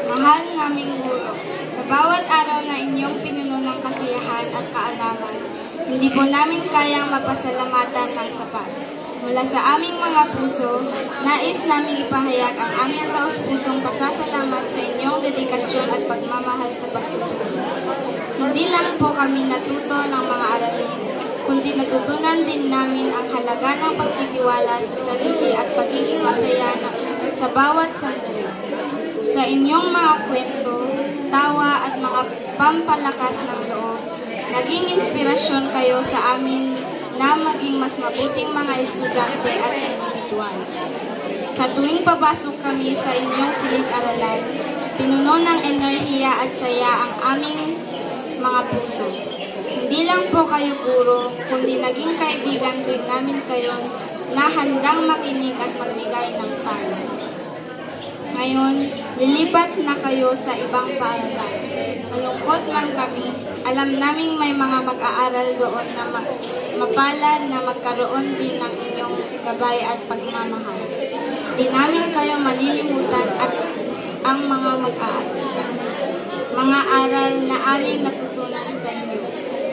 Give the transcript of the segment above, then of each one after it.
Mahal naming guro, sa bawat araw na inyong pinuno ng kasiyahan at kaalaman, hindi po namin kayang mapasalamatan ng sapat. Mula sa aming mga puso, nais naming ipahayag ang aming taos-pusong pasasalamat sa inyong dedikasyon at pagmamahal sa pagtuturo. Hindi lang po kami natuto ng mga aralin, kundi natutunan din namin ang halaga ng pagtitiwala sa sarili at pagiging masaya sa bawat sandali. Sa inyong mga kwento, tawa at mga pampalakas ng loob, naging inspirasyon kayo sa amin na maging mas mabuting mga estudyante at individual. Sa tuwing papasok kami sa inyong silid-aralan, pinuno ng enerhiya at saya ang aming mga puso. Hindi lang po kayo guro, kundi naging kaibigan rin namin kayo na handang makinig at magbigay ng payo. Ngayon, lilipat na kayo sa ibang paaralan. Malungkot man kami, alam naming may mga mag-aaral doon na mapalad na magkaroon din ng inyong gabay at pagmamahal. Di namin kayo malilimutan at ang mga aral na aming natutunan sa inyo.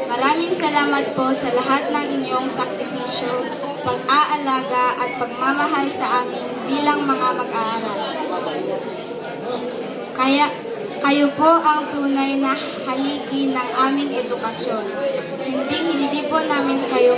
Maraming salamat po sa lahat ng inyong sakripisyo, pag-aalaga at pagmamahal sa amin bilang mga mag-aaral. Kayo po ang tunay na haligi ng aming edukasyon. Hindi po namin kayo